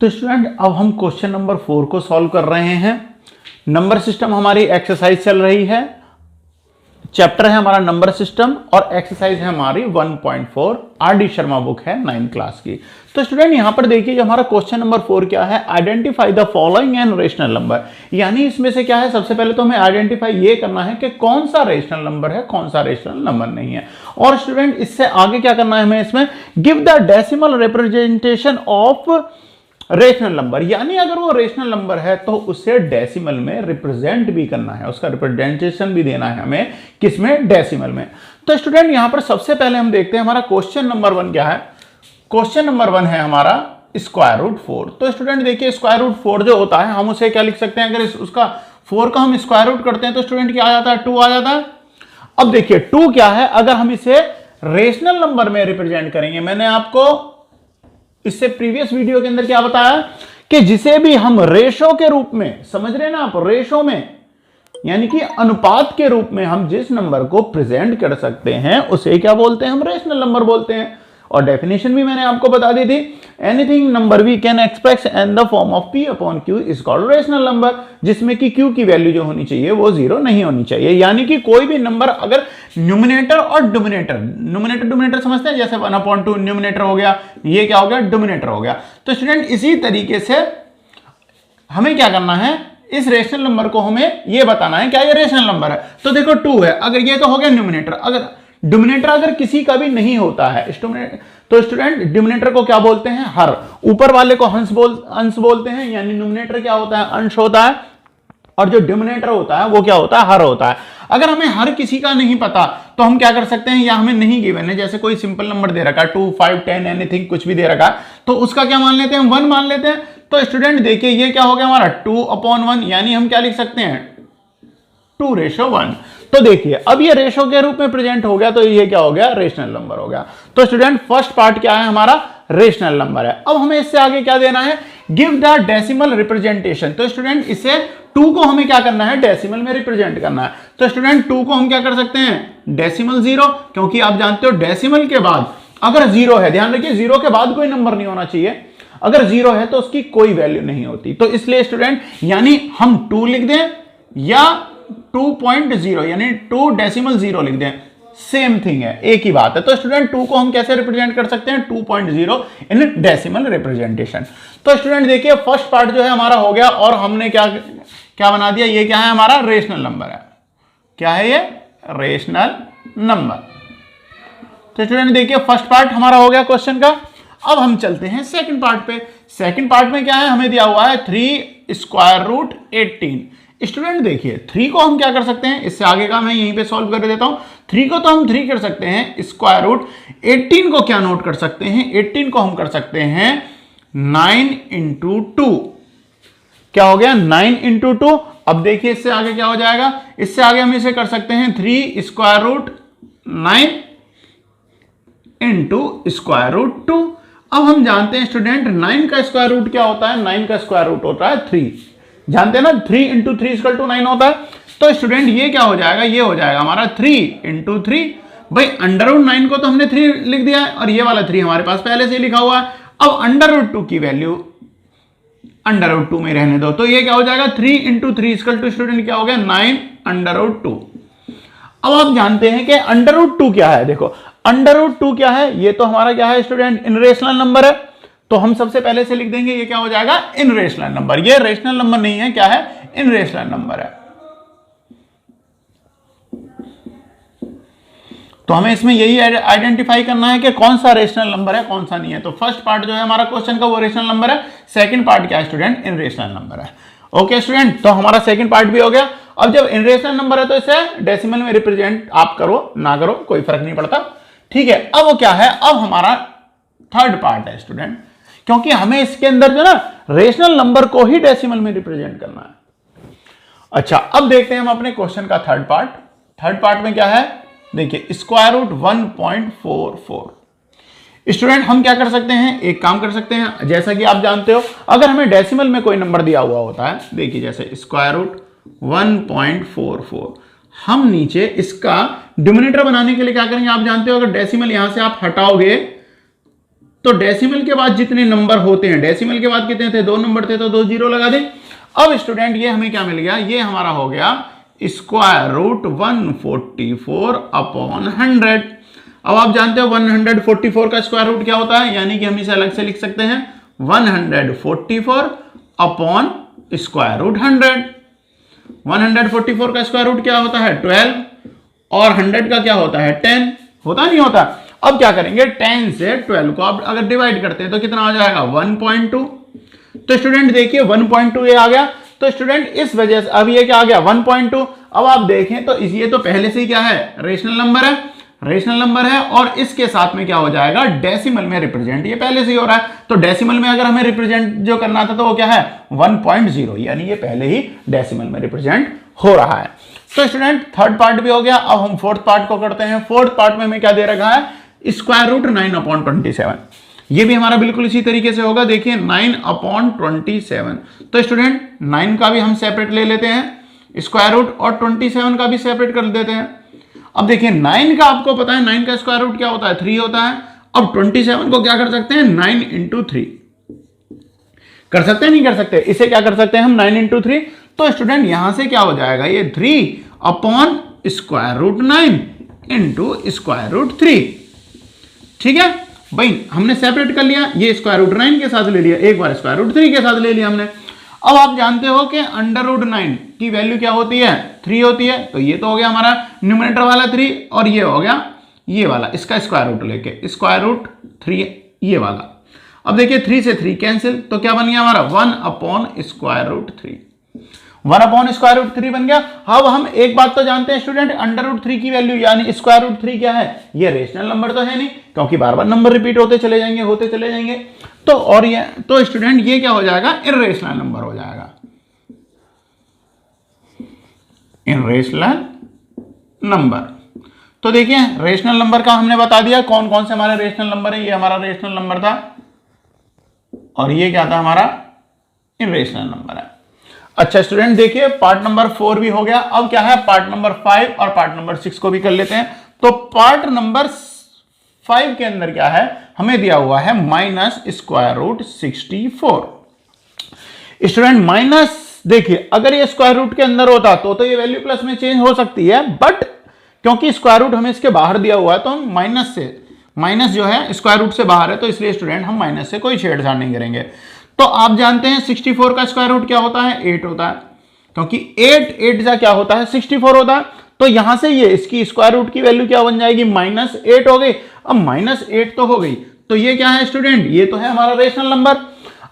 तो स्टूडेंट अब हम क्वेश्चन नंबर 4 को सॉल्व कर रहे हैं। नंबर सिस्टम हमारी एक्सरसाइज चल रही है, चैप्टर है हमारा नंबर सिस्टम और एक्सरसाइज है हमारी 1.4 आर.डी. शर्मा बुक है 9th क्लास की। तो स्टूडेंट यहां पर देखिए हमारा क्वेश्चन नंबर 4 क्या है, identify the following and rational number. यानी इसमें से क्या है, सबसे पहले तो हमें आइडेंटिफाई ये करना है कि कौन सा रेशनल नंबर है, कौन सा रेशनल नंबर नहीं है। और स्टूडेंट इससे आगे क्या करना है हमें, इसमें give the decimal representation of rational number. यानी अगर वो रेशनल नंबर है तो उसे डेसिमल में रिप्रेजेंट भी करना है, उसका रिप्रेजेंटेशन भी देना है हमें, किसमें, डेसिमल में। तो स्टूडेंट यहां पर सबसे पहले हम देखते हैं हमारा क्वेश्चन नंबर 1 क्या है। क्वेश्चन नंबर 1 है हमारा स्क्वायर रूट 4। तो स्टूडेंट देखिए स्क्वायर रूट 4 जो होता है हम उसे क्या लिख सकते हैं, अगर उसका 4 का हम स्क्वायर रूट करते हैं तो स्टूडेंट क्या आ जाता है, 2 आ जाता है। अब देखिए 2 क्या है, अगर हम इसे रेशनल नंबर में रिप्रेजेंट करेंगे, मैंने आपको इससे प्रीवियस वीडियो के अंदर क्या बताया कि जिसे भी हम रेशो के रूप में, समझ रहे हैं ना आप, रेशो में यानी कि अनुपात के रूप में हम जिस नंबर को प्रेजेंट कर सकते हैं उसे क्या बोलते हैं, हम रेशनल नंबर बोलते हैं। और डेफिनेशन भी मैंने आपको बता दी थी, anything number we can express in the form of p upon q is called rational number, जिसमें कि q की वैल्यू जो होनी चाहिए वो 0 नहीं होनी चाहिए। यानी कि कोई भी नंबर अगर न्यूमिनेटर और डोमिनेटर समझते हैं, जैसे 1/2 न्यूमिनेटर हो गया, ये क्या हो गया, डोमिनेटर हो गया। तो स्टूडेंट इसी तरीके से हमें क्या करना है, इस रेशनल नंबर को हमें ये बताना है क्या ये रेशनल नंबर है। तो देखो 2 है, अगर ये तो हो गया न्यूमिनेटर, अगर डोमिनेटर अगर किसी का भी नहीं होता है तो स्टूडेंट डिनोमिनेटर को क्या बोलते हैं, हर। ऊपर वाले को अंश बोलते हैं, यानी न्यूमिनेटर क्या होता है, अंश होता है, और जो डिनोमिनेटर होता है वो क्या होता है, हर होता है। अगर हमें हर किसी का नहीं पता तो हम क्या कर सकते हैं, या हमें नहीं गिवन है, जैसे कोई सिंपल नंबर दे रखा है 2, 5, 10 एनीथिंग कुछ भी दे रखा है, तो उसका क्या मान लेते हैं, 1 मान लेते हैं। तो स्टूडेंट देखिए ये क्या हो गया हमारा 2/1, यानी हम क्या लिख सकते हैं 2:1। तो देखिए अब ये रेशो के रूप में प्रेजेंट हो गया, तो ये क्या हो गया, रेशनल नंबर हो गया। तो स्टूडेंट फर्स्ट पार्ट क्या है हमारा, रेशनल नंबर है। अब हमें इससे आगे क्या देना है, गिव द डेसिमल रिप्रेजेंटेशन। तो स्टूडेंट इसे 2 को हमें क्या करना है, डेसिमल में रिप्रेजेंट करना है। तो स्टूडेंट 2 को हम क्या कर सकते हैं, डेसिमल 0, क्योंकि आप जानते हो डेसिमल के बाद अगर 0 है, ध्यान रखिए 0 के बाद कोई नंबर नहीं होना चाहिए, अगर 0 है तो उसकी कोई वैल्यू नहीं होती। तो इसलिए स्टूडेंट यानी हम 2 लिख दें या 2.0 यानी 2.0 लिख दें, सेम थिंग है, एक ही बात है। तो स्टूडेंट 2 को हम कैसे रिप्रेजेंट कर सकते हैं, 2.0 इन डेसिमल रिप्रेजेंटेशन। तो स्टूडेंट देखिए फर्स्ट पार्ट जो है हमारा हो गया, और हमने क्या क्या बना दिया, ये क्या है हमारा रेशनल नंबर है। क्या है ये, रेशनल नंबर। तो स्टूडेंट देखिए फर्स्ट पार्ट हमारा हो गया क्वेश्चन का। अब हम चलते हैं सेकंड पार्ट पे। सेकंड पार्ट में क्या है, हमें दिया हुआ है 3√18। स्टूडेंट देखिए 3 को हम क्या कर सकते हैं, इससे आगे का मैं यहीं पे सॉल्व कर देता हूं। 3 को तो हम 3 कर सकते हैं, स्क्वायर रूट 18 को क्या नोट कर सकते हैं, 18 को हम कर सकते हैं 9 × 2। क्या हो गया, 9 × 2। अब देखिए इससे आगे क्या हो जाएगा, इससे आगे हम इसे कर सकते हैं 3√9 × √2। अब हम जानते हैं स्टूडेंट 9 का स्क्वायर रूट क्या होता है, 9 का स्क्वायर रूट होता है 3, जानते हैं ना, 3 × 3 = 9 होता है। तो स्टूडेंट ये क्या हो जाएगा, ये हो जाएगा हमारा 3 × 3। भाई √9 को तो हमने 3 लिख दिया है, और ये वाला 3 हमारे पास पहले से लिखा हुआ है। अब √2 की वैल्यू √2 में रहने दो, तो ये क्या हो जाएगा 3 × 3 = स्टूडेंट क्या हो गया 9 √2। अब आप जानते हैं कि √2 क्या है, देखो √2 क्या है, ये तो हमारा क्या है स्टूडेंट, इनरेशनल नंबर है। तो हम सबसे पहले से लिख देंगे ये क्या हो जाएगा, इनरेशनल नंबर। ये रेशनल नंबर नहीं है, क्या है, इनरेशनल नंबर है। तो हमें इसमें यही आइडेंटिफाई करना है कि कौन सा रेशनल नंबर है, कौन सा नहीं है। तो फर्स्ट पार्ट जो है हमारा क्वेश्चन का वो रेशनल नंबर है, सेकंड पार्ट क्या है स्टूडेंट, इनरेशनल नंबर है। ओके स्टूडेंट, तो हमारा सेकंड पार्ट भी हो गया। अब जब इनरेशनल नंबर है तो इसे डेसिमल में रिप्रेजेंट आप करो ना करो कोई फर्क नहीं पड़ता, ठीक है। अब वो क्या है, अब हमारा थर्ड पार्ट है स्टूडेंट, क्योंकि हमें इसके अंदर जो ना रेशनल नंबर को ही डेसिमल में रिप्रेजेंट करना है। अच्छा अब देखते हैं हम अपने क्वेश्चन का थर्ड पार्ट। थर्ड पार्ट में क्या है, देखिए स्क्वायर रूट 1.44। स्टूडेंट हम क्या कर सकते हैं, एक काम कर सकते हैं, जैसा कि आप जानते हो अगर हमें डेसिमल में कोई नंबर दिया हुआ होता है, देखिए जैसे स्क्वायर रूट 1.44, हम नीचे इसका डिनोमिनेटर बनाने के लिए क्या करेंगे, आप जानते हो अगर डेसिमल यहां से आप हटाओगे तो डेसिमल के बाद जितने नंबर होते हैं, डेसिमल के बाद कितने थे, 2 नंबर थे तो 2 जीरो लगा दें। अब स्टूडेंट ये हमें क्या मिल गया, ये हमारा हो गया स्क्वायर रूट 144 अपॉन 100। अब आप जानते हो 144 का स्क्वायर रूट क्या होता है, यानी कि हम इसे अलग से लिख सकते हैं 144 अपॉन स्क्वायर रूट 100। 144 का स्क्वायर रूट क्या होता है 12 और 100 का क्या होता है 10, होता नहीं होता। अब क्या करेंगे 10 से 12 को आप अगर डिवाइड करते हैं तो कितना आ जाएगा 1.2। तो स्टूडेंट देखिए 1.2 ये आ गया। तो स्टूडेंट इस वजह से अब ये क्या आ गया 1.2। अब आप देखें तो ये तो पहले से ही क्या है रेशनल नंबर है, रेशनल नंबर है और इसके साथ में क्या हो जाएगा डेसिमल में रिप्रेजेंट, ये पहले से ही हो रहा है। तो डेसिमल में अगर हमें रिप्रेजेंट जो करना था तो वो क्या है 1.0, यानी ये पहले ही डेसिमल में रिप्रेजेंट हो रहा है। तो स्टूडेंट थर्ड पार्ट भी हो गया। अब हम फोर्थ पार्ट को करते हैं। फोर्थ पार्ट में हमें क्या दे रखा है स्क्वायर रूट 9 अपॉन 27। ये भी हमारा बिल्कुल इसी तरीके से होगा। देखिए 9 अपॉन 27। तो स्टूडेंट 9 का भी हम सेपरेट ले लेते हैं स्क्वायर रूट और 27 का भी सेपरेट कर देते हैं। अब देखिए 9 का आपको पता है 9 का स्क्वायर रूट क्या होता है 3 होता है। अब 27 को क्या कर सकते हैं 9 इंटू 3 कर सकते हैं, नहीं कर सकते, इसे क्या कर सकते हैं हम 9 इंटू 3। तो स्टूडेंट यहां से क्या हो जाएगा ये 3 upon square root 9 into square root 3। ठीक है भाई, हमने सेपरेट कर लिया, ये स्क्वायर रूट 9 के साथ ले लिया, एक बार स्क्वायर रूट 3 के साथ ले लिया हमने। अब आप जानते हो कि अंडर रूट 9 की वैल्यू क्या होती है 3 होती है। तो ये तो हो गया हमारा न्यूमरेटर वाला 3 और ये हो गया ये वाला, इसका स्क्वायर रूट लेके स्क्वायर रूट 3 ये वाला। अब देखिए 3 से 3 कैंसिल, तो क्या बन गया हमारा 1 upon square root 3, 1 upon square root 3 बन गया। अब हम एक बात तो जानते हैं स्टूडेंट अंडर रूट 3 की वैल्यू यानी स्क्वायर रूट 3 क्या है, ये रेशनल नंबर तो है नहीं, क्योंकि बार बार नंबर रिपीट होते चले जाएंगे। तो और ये तो स्टूडेंट ये क्या हो जाएगा इर्रेशनल नंबर हो जाएगा, इर्रेशनल नंबर। तो देखिए रेशनल नंबर का हमने बता दिया कौन कौन से हमारे रेशनल नंबर है। ये हमारा रेशनल नंबर था और ये क्या था हमारा इर्रेशनल नंबर है। अच्छा स्टूडेंट देखिए पार्ट नंबर 4 भी हो गया। अब क्या है पार्ट नंबर 5 और पार्ट नंबर 6 को भी कर लेते हैं। तो पार्ट नंबर 5 के अंदर क्या है हमें दिया हुआ है minus square root 64। Student minus देखिए अगर ये स्क्वायर रूट के अंदर होता तो ये वैल्यू प्लस में चेंज हो सकती है, बट क्योंकि स्क्वायर रूट हमें इसके बाहर दिया हुआ है तो हम माइनस जो है स्क्वायर रूट से बाहर है, तो इसलिए स्टूडेंट हम माइनस से कोई छेड़छाड़ नहीं करेंगे। तो आप जानते हैं 64 का स्क्वायर रूट क्या होता है 8 होता है, क्योंकि 8 जा क्या होता है 64 होता है। तो यहां से ये इसकी स्क्वायर रूट की वैल्यू क्या बन जाएगी -8 हो गई। अब -8 तो हो गई, तो ये क्या है स्टूडेंट ये तो है हमारा रेशनल नंबर।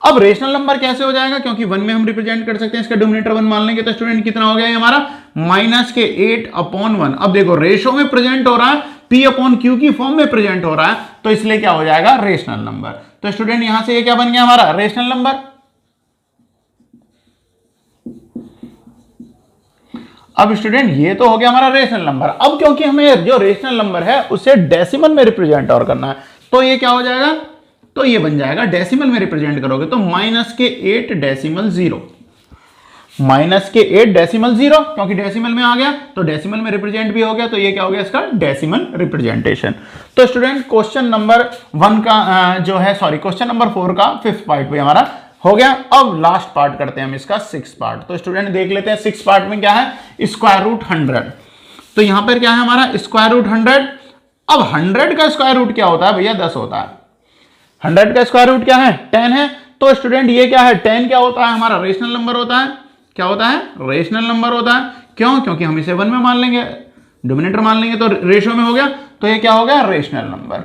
अब रेशनल नंबर कैसे हो जाएगा, क्योंकि 1 में हम रिप्रेजेंट कर सकते हैं, इसका डिनोमिनेटर 1 मान लेंगे। तो स्टूडेंट कितना हो गया ये हमारा -8 अपॉन 1। अब देखो रेशो में प्रेजेंट हो रहा है, P अपॉन Q की फॉर्म में प्रेजेंट हो रहा है, तो इसलिए क्या हो जाएगा रेशनल नंबर। तो स्टूडेंट यहां से ये क्या बन गया हमारा रेशनल नंबर। अब स्टूडेंट ये तो हो गया हमारा रेशनल नंबर। अब क्योंकि हमें जो रेशनल नंबर है उसे डेसिमल में रिप्रेजेंट और करना है, तो ये क्या हो जाएगा, तो ये बन जाएगा डेसिमल में रिप्रेजेंट करोगे तो -8 डेसिमल 0, -8 डेसिमल 0, क्योंकि डेसिमल में आ गया तो डेसिमल में रिप्रेजेंट भी हो गया, तो ये क्या हो गया इसका डेसिमल रिप्रेजेंटेशन। तो स्टूडेंट क्वेश्चन नंबर 1 का जो है क्वेश्चन नंबर 4 का 5th पार्ट भी हमारा हो गया। अब लास्ट पार्ट करते हैं हम इसका 6th पार्ट। तो स्टूडेंट देख लेते हैं 6th पार्ट में क्या है स्क्वायर रूट 100। तो यहां पर क्या है हमारा स्क्वायर रूट 100। अब 100 का स्क्वायर रूट क्या होता है भैया 10 होता है। 100 का स्क्वायर रूट क्या है 10 है। तो स्टूडेंट ये क्या है 10 क्या होता है हमारा रेशनल नंबर होता है। क्या होता है रेशनल नंबर होता है। क्यों, क्योंकि हम इसे 1 में मान लेंगे, डिनोमिनेटर मान लेंगे तो रेशो में हो गया, तो ये क्या हो गया रेशनल नंबर।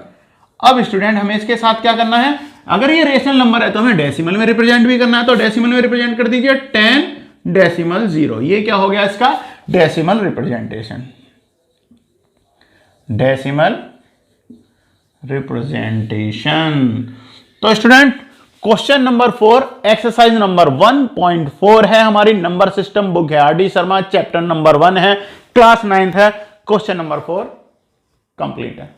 अब स्टूडेंट हमें इसके साथ क्या करना है, अगर ये रेशनल नंबर है तो हमें डेसिमल में रिप्रेजेंट भी करना है। तो डेसिमल में रिप्रेजेंट कर दीजिए 10 डेसिमल 0। ये क्या हो गया इसका डेसिमल रिप्रेजेंटेशन, डेसिमल रिप्रेजेंटेशन। तो student question number 4 exercise number 1.4 है, हमारी नंबर सिस्टम बुक है R D Sharma, chapter number 1 है, क्लास 9th है। क्वेश्चन नंबर 4 कंप्लीट है।